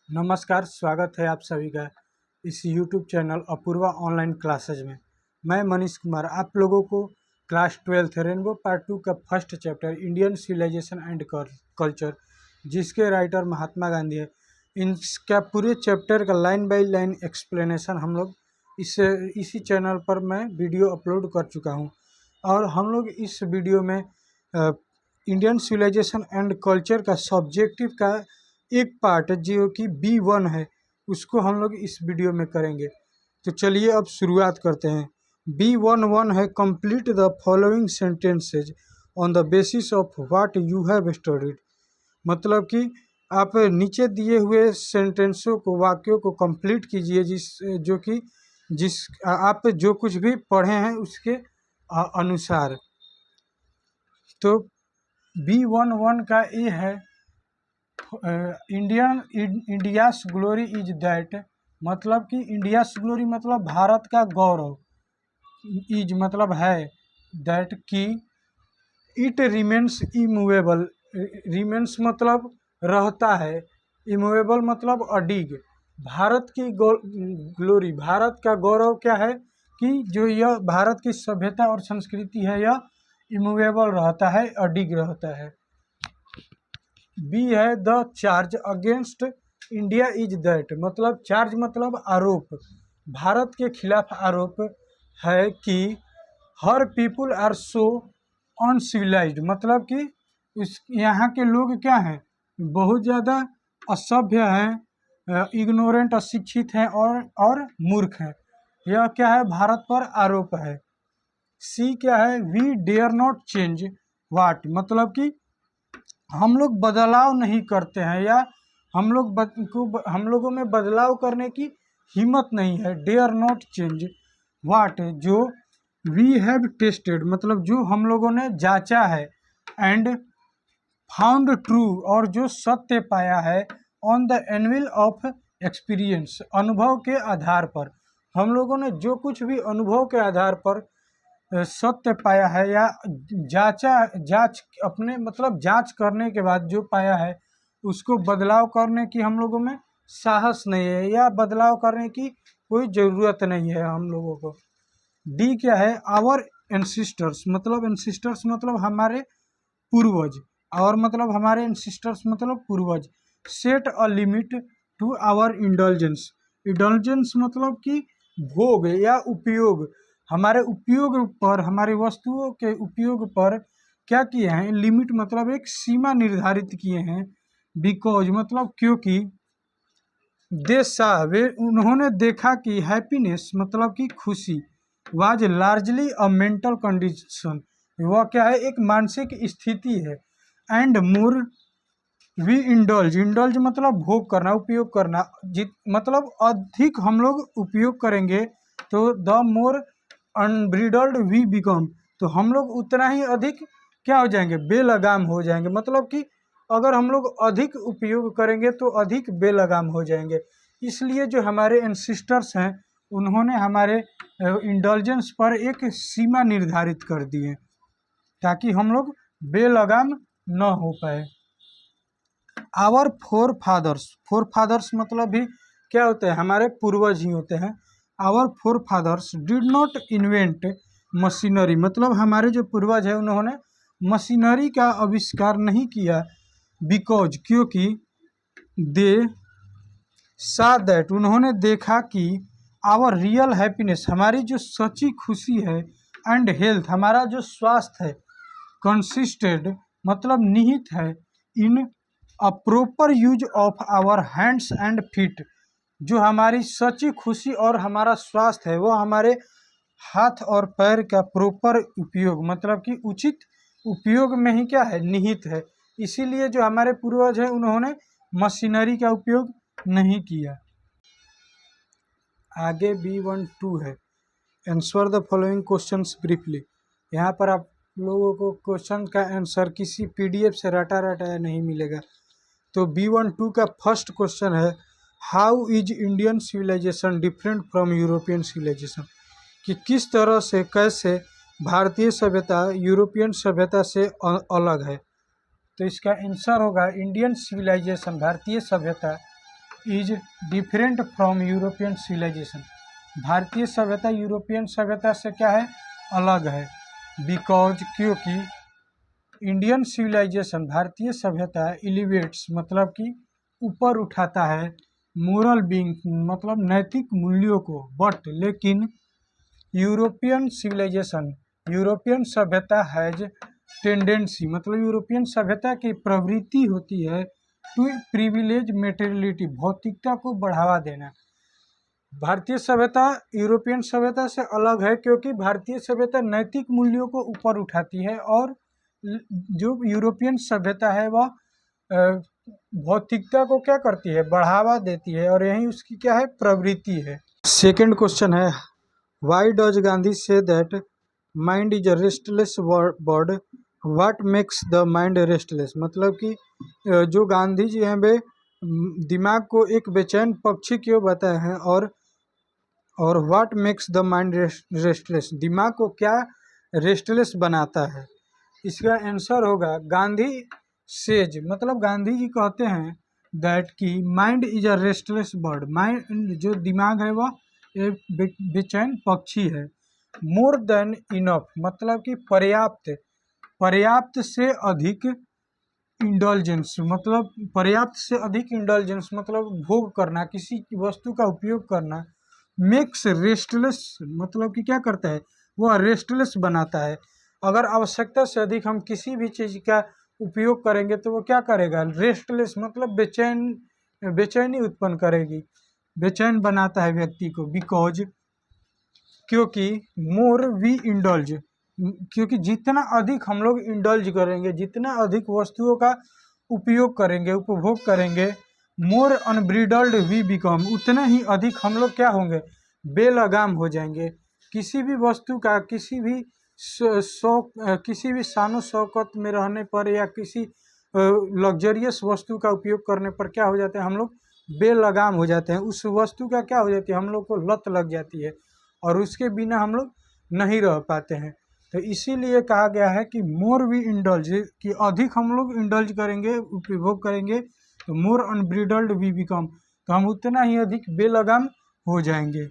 नमस्कार, स्वागत है आप सभी का इस YouTube channel Apoorva online classes में। मैं मनीष कुमार आप लोगों को क्लास 12 रेनबो पार्ट 2 का first chapter Indian civilization and culture, जिसके राइटर महात्मा गांधी है, इनका पूरे चैप्टर का लाइन बाय लाइन एक्सप्लेनेशन हम लोग इसी चैनल पर मैं वीडियो अपलोड कर चुका हूं। और हम लोग इस वीडियो में इंडियन सिविलाइजेशन एंड कल्चर का सब्जेक्टिव का एक पार्ट जो कि B1 है, उसको हम लोग इस वीडियो में करेंगे। तो चलिए अब शुरुआत करते हैं। B11 है complete the following sentences on the basis of what you have studied. मतलब कि आप नीचे दिए हुए सेंटेंसों को, वाक्यों को कंप्लीट कीजिए जिस आप जो कुछ भी पढ़े हैं उसके अनुसार। तो B11 का ये है इंडियास ग्लोरी इज दैट, मतलब कि इंडियास ग्लोरी मतलब भारत का गौरव, इज मतलब है, दैट कि इट रिमेन्स इमूवेबल, रिमेन्स मतलब रहता है, इमूवेबल मतलब अडिग। भारत की ग्लोरी, भारत का गौरव क्या है कि जो यह भारत की सभ्यता और संस्कृति है यह इमूवेबल रहता है, अडिग रहता है। बी है the charge against India is that, मतलब चार्ज मतलब आरोप, भारत के खिलाफ आरोप है कि हर पीपुल आर सो अनसिविलाइज्ड, मतलब कि इस यहाँ के लोग क्या हैं, बहुत ज़्यादा असभ्य हैं, इग्नोरेंट अशिक्षित हैं और मूर्ख हैं। यह क्या है, भारत पर आरोप है। सी क्या है, वी डेयर नॉट चेंज वाट, मतलब कि हम लोग बदलाव नहीं करते हैं या हम लोगों में बदलाव करने की हिम्मत नहीं है। डेयर नॉट चेंज वाट, जो वी हैव टेस्टेड, मतलब जो हम लोगों ने जांचा है, एंड फाउंड ट्रू, और जो सत्य पाया है, on the anvil of experience, अनुभव के आधार पर। हम लोगों ने जो कुछ भी अनुभव के आधार पर सत्य पाया है या जांच अपने मतलब जांच करने के बाद जो पाया है उसको बदलाव करने की हम लोगों में साहस नहीं है या बदलाव करने की कोई ज़रूरत नहीं है हम लोगों को। डी क्या है, आवर एंसिस्टर्स, मतलब एंसिस्टर्स मतलब हमारे पूर्वज, और मतलब हमारे एंसिस्टर्स मतलब पूर्वज, set a limit to our indulgence, indulgence मतलब कि भोग या उपयोग, हमारे उपयोग पर, हमारी वस्तुओं के उपयोग पर क्या किए हैं, लिमिट मतलब एक सीमा निर्धारित किए हैं। बिकॉज मतलब क्योंकि, दे सा वे उन्होंने देखा कि हैप्पीनेस मतलब कि खुशी, was largely a mental condition, वह क्या है, एक मानसिक स्थिति है। And more we indulge, indulge मतलब भोग करना, उपयोग करना, मतलब अधिक हम लोग उपयोग करेंगे तो the more unbridled we become, तो हम लोग उतना ही अधिक क्या हो जाएंगे, बेलगाम हो जाएंगे। मतलब कि अगर हम लोग अधिक उपयोग करेंगे तो अधिक बेलगाम हो जाएंगे। इसलिए जो हमारे एंसिस्टर्स हैं उन्होंने हमारे इंडल्जेंस पर एक सीमा निर्धारित कर दी है ताकि हम लोग बेलगाम न हो पाए। आवर फोर फादर्स मतलब भी क्या होते हैं, हमारे पूर्वज ही होते हैं। Our forefathers did not invent machinery, मतलब हमारे जो पूर्वज है उन्होंने मशीनरी का आविष्कार नहीं किया। बिकॉज क्योंकि, दे सा दैट उन्होंने देखा कि, आवर रियल हैप्पीनेस हमारी जो सच्ची खुशी है, एंड हेल्थ हमारा जो स्वास्थ्य है, कंसिस्टेड मतलब निहित है, in a proper use of our hands and feet, जो हमारी सच्ची खुशी और हमारा स्वास्थ्य है वो हमारे हाथ और पैर का प्रॉपर उपयोग, मतलब कि उचित उपयोग में ही क्या है, निहित है। इसीलिए जो हमारे पूर्वज हैं उन्होंने मशीनरी का उपयोग नहीं किया। आगे B12 है, answer the following questions briefly. यहाँ पर आप लोगों को क्वेश्चन का आंसर किसी PDF से रटा रटाया नहीं मिलेगा। तो B12 का फर्स्ट क्वेश्चन है, how is Indian civilization different from European civilization, कि किस तरह से, कैसे भारतीय सभ्यता यूरोपियन सभ्यता से अलग है। तो इसका आंसर होगा, इंडियन सिविलाइजेशन भारतीय सभ्यता is different from European civilization. भारतीय सभ्यता यूरोपियन सभ्यता से क्या है, अलग है। बिकॉज क्योंकि इंडियन सिविलाइजेशन भारतीय सभ्यता एलिवेट्स मतलब कि ऊपर उठाता है, मोरल बीइंग मतलब नैतिक मूल्यों को, बट लेकिन यूरोपियन सिविलाइजेशन यूरोपियन सभ्यता हैज टेंडेंसी मतलब यूरोपियन सभ्यता की प्रवृत्ति होती है टू प्रिविलेज मेटेरियलिटी भौतिकता को बढ़ावा देना। भारतीय सभ्यता यूरोपियन सभ्यता से अलग है क्योंकि भारतीय सभ्यता नैतिक मूल्यों को ऊपर उठाती है और जो यूरोपियन सभ्यता है वह भौतिकता को क्या करती है, बढ़ावा देती है, और यही उसकी क्या है, प्रवृत्ति है। सेकंड क्वेश्चन है, why does Gandhi say that mind is a restless bird, what makes the mind restless. मतलब कि जो गांधी जी हैं वे दिमाग को एक बेचैन पक्षी क्यों बताए हैं, और what makes the mind restless, दिमाग को क्या रेस्टलेस बनाता है। इसका आंसर होगा गांधी सेज मतलब गांधी जी कहते हैं दैट कि mind is a restless bird, mind जो दिमाग है वह एक बेचैन पक्षी है। मोर देन इनफ मतलब कि पर्याप्त, पर्याप्त से अधिक, इंडल्जेंस मतलब पर्याप्त से अधिक, इंडल्जेंस मतलब भोग करना, किसी वस्तु का उपयोग करना। मेक्स रेस्टलेस मतलब कि क्या करता है, वह रेस्टलेस बनाता है। अगर आवश्यकता से अधिक हम किसी भी चीज़ का उपयोग करेंगे तो वो क्या करेगा, रेस्टलेस मतलब बेचैनी उत्पन्न करेगी, बेचैन बनाता है व्यक्ति को। बिकॉज क्योंकि मोर वी इंडल्ज, क्योंकि जितना अधिक हम लोग इंडल्ज करेंगे, जितना अधिक वस्तुओं का उपयोग करेंगे, उपभोग करेंगे, मोर अनब्रिडल्ड वी बिकम, उतना ही अधिक हम लोग क्या होंगे, बेलगाम हो जाएंगे। किसी भी वस्तु का किसी भी किसी भी शानो शौकत में रहने पर या किसी लग्जरियस वस्तु का उपयोग करने पर क्या हो जाते हैं, हम लोग बेलगाम हो जाते हैं। उस वस्तु का क्या हो जाती है, हम लोग को लत लग जाती है और उसके बिना हम लोग नहीं रह पाते हैं। तो इसीलिए कहा गया है कि मोर वी इंडल्ज, कि अधिक हम लोग इंडल्ज करेंगे, उपभोग करेंगे, तो मोर अनब्रिडल्ड वी बिकम, तो हम उतना ही अधिक बेलगाम हो जाएंगे।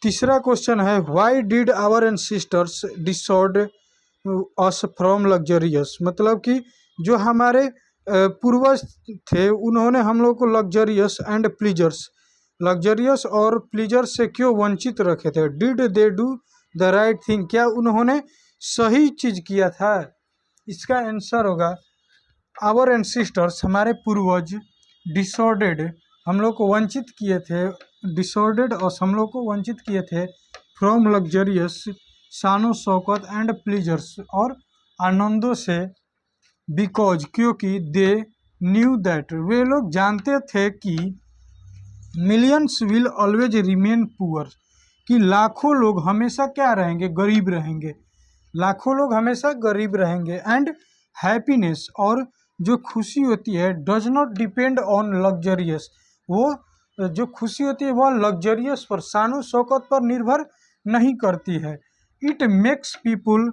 तीसरा क्वेश्चन है, why did our ancestors disowned us from luxurious. मतलब कि जो हमारे पूर्वज थे उन्होंने हम लोग को लग्जरियस एंड प्लीजर्स, लग्जरियस और प्लीजर से क्यों वंचित रखे थे। Did they do the right thing, क्या उन्होंने सही चीज किया था। इसका आंसर होगा आवर एंसेस्टर्स, हमारे पूर्वज, डिसऑर्डेड हम लोग को वंचित किए थे, डिसऑर्डेड और हम लोग को वंचित किए थे फ्रॉम लग्जरियस, शानो शौकत एंड प्लीजर्स और आनंदों से। बिकॉज क्योंकि दे न्यू दैट, वे लोग जानते थे कि millions will always remain poor, कि लाखों लोग हमेशा क्या रहेंगे, गरीब रहेंगे, लाखों लोग हमेशा गरीब रहेंगे। एंड हैप्पीनेस, और जो खुशी होती है, does not depend on luxurious, वो जो खुशी होती है वह लग्जरियस पर, शानो शौकत पर निर्भर नहीं करती है। इट मेक्स पीपुल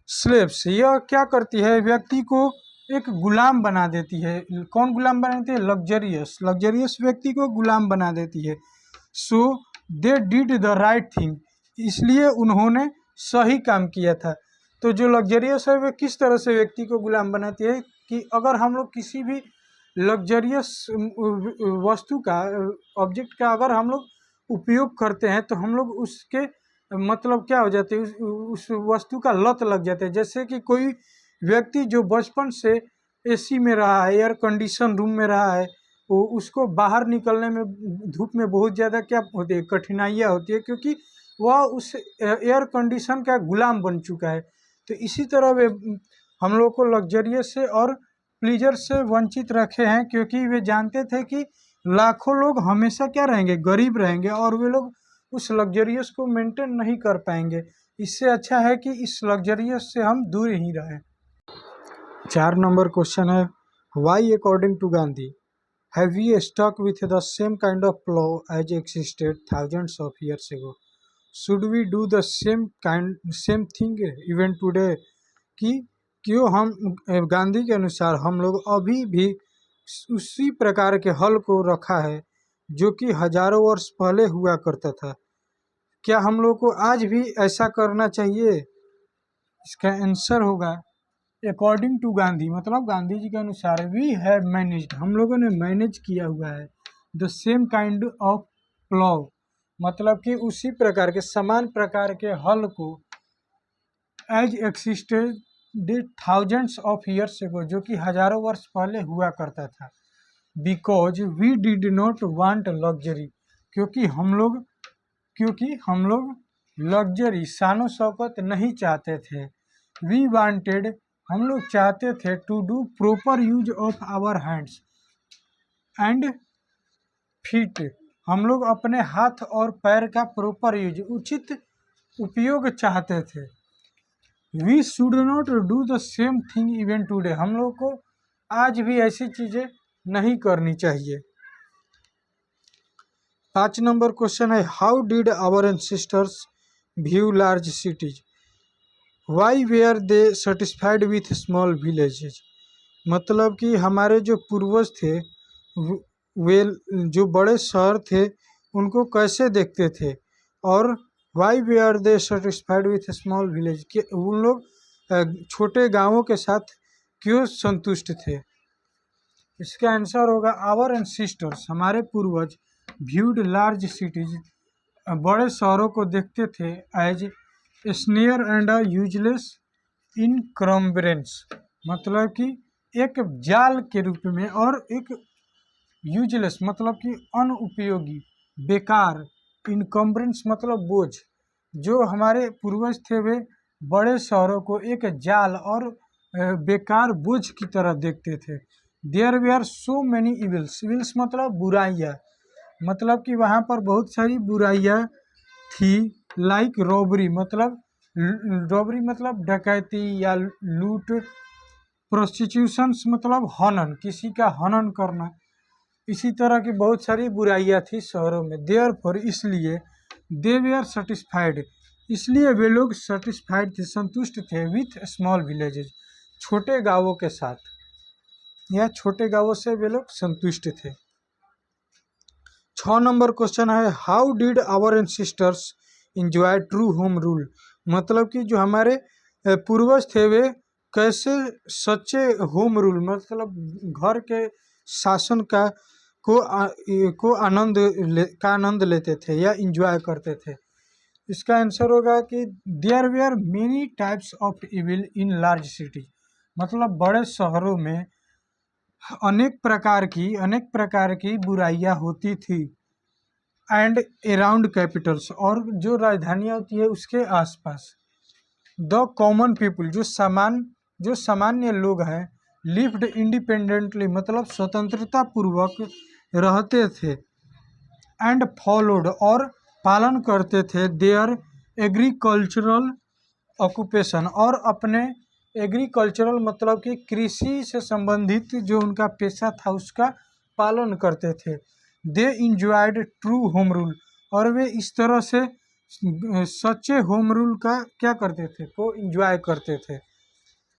स्लेव्स, यह क्या करती है, व्यक्ति को एक गुलाम बना देती है। कौन गुलाम बना देती है, लग्जरियस, लग्जरियस व्यक्ति को गुलाम बना देती है। So they did the right thing, इसलिए उन्होंने सही काम किया था। तो जो लग्जरियस है वे किस तरह से व्यक्ति को गुलाम बनाती है, कि अगर हम लोग किसी भी लग्जरियस वस्तु का, ऑब्जेक्ट का अगर हम लोग उपयोग करते हैं तो हम लोग उसके मतलब क्या हो जाते हैं, उस वस्तु का लत लग जाता है। जैसे कि कोई व्यक्ति जो बचपन से एसी में रहा है, एयर कंडीशन रूम में रहा है, वो उसको बाहर निकलने में धूप में बहुत ज़्यादा क्या होती है, कठिनाइयाँ होती है, क्योंकि वह उस एयर कंडीशन का गुलाम बन चुका है। तो इसी तरह वे हम लोग को लग्जरियस से और प्लीजर से वंचित रखे हैं, क्योंकि वे जानते थे कि लाखों लोग हमेशा क्या रहेंगे, गरीब रहेंगे, और वे लोग उस लग्जरियस को मेंटेन नहीं कर पाएंगे। इससे अच्छा है कि इस लग्जरियस से हम दूर ही रहें। 4 नंबर क्वेश्चन है, why according to Gandhi have we stuck with the same kind of law as existed thousands of years ago, should we do the same thing even today, कि क्यों हम गांधी के अनुसार हम लोग अभी भी उसी प्रकार के हल को रखा है जो कि हजारों वर्ष पहले हुआ करता था। क्या हम लोग को आज भी ऐसा करना चाहिए? इसका आंसर होगा अकॉर्डिंग टू गांधी, मतलब गांधी जी के अनुसार, वी हैव मैनेज्ड, हम लोगों ने मैनेज किया हुआ है, द सेम काइंड ऑफ प्लॉव, मतलब कि उसी प्रकार के समान प्रकार के हल को as existed thousands of years ago, जो कि हजारों वर्ष पहले हुआ करता था। Because we did not want luxury, क्योंकि हम लोग लग्जरी शानो शौकत नहीं चाहते थे। वी वांटेड, हम लोग चाहते थे, to do proper use of our hands and feet, हम लोग अपने हाथ और पैर का प्रॉपर यूज, उचित उपयोग चाहते थे। We should not do the same thing even today, हम लोग को आज भी ऐसी चीज़ें नहीं करनी चाहिए। 5 नंबर क्वेश्चन है, how did our ancestors view large cities, why were they satisfied with small villages, मतलब कि हमारे जो पूर्वज थे वे जो बड़े शहर थे उनको कैसे देखते थे, और why were they satisfied with small village, कि उन लोग छोटे गांवों के साथ क्यों संतुष्ट थे। इसका आंसर होगा आवर एंसेस्टर्स, हमारे पूर्वज, व्यूड लार्ज सिटीज, बड़े शहरों को देखते थे, as snare and a useless encumbrance, मतलब कि एक जाल के रूप में, और एक यूजलेस मतलब कि अनुपयोगी, बेकार, इनकम्बरेंस मतलब बोझ, जो हमारे पूर्वज थे वे बड़े शहरों को एक जाल और बेकार बोझ की तरह देखते थे। There were are so many evils, evils मतलब बुराइयाँ, मतलब कि वहाँ पर बहुत सारी बुराइयाँ थी, लाइक रॉबरी मतलब डकैती या लूट, प्रोस्टिट्यूशंस मतलब हनन, किसी का हनन करना, इसी तरह की बहुत सारी बुराइयाँ थी शहरों में। देयरफॉर, इसलिए, दे वे आर सेटिस्फाइड, इसलिए वे लोग सेटिस्फाइड थे, संतुष्ट थे, विथ स्मॉल विलेजेज, छोटे गांवों के साथ, या छोटे गांवों से वे लोग संतुष्ट थे। 6 नंबर क्वेश्चन है, how did our ancestors enjoy true home rule, मतलब कि जो हमारे पूर्वज थे वे कैसे सच्चे होम रूल, मतलब घर के शासन का को आनंद लेते थे या इंजॉय करते थे। इसका आंसर होगा कि there were many types of evil in large city, मतलब बड़े शहरों में अनेक प्रकार की बुराइयां होती थी, एंड अराउंड कैपिटल्स, और जो राजधानियां होती है उसके आसपास। द कॉमन पीपल, जो सामान्य लोग हैं, लिव्ड इंडिपेंडेंटली, मतलब स्वतंत्रता पूर्वक रहते थे, एंड फॉलोड, और पालन करते थे, देयर एग्रीकल्चरल ऑक्यूपेशन, और अपने एग्रीकल्चरल मतलब कि कृषि से संबंधित जो उनका पेशा था उसका पालन करते थे। दे इंजॉयड ट्रू होम रूल, और वे इस तरह से सच्चे होम रूल का क्या करते थे, को इंजॉय करते थे।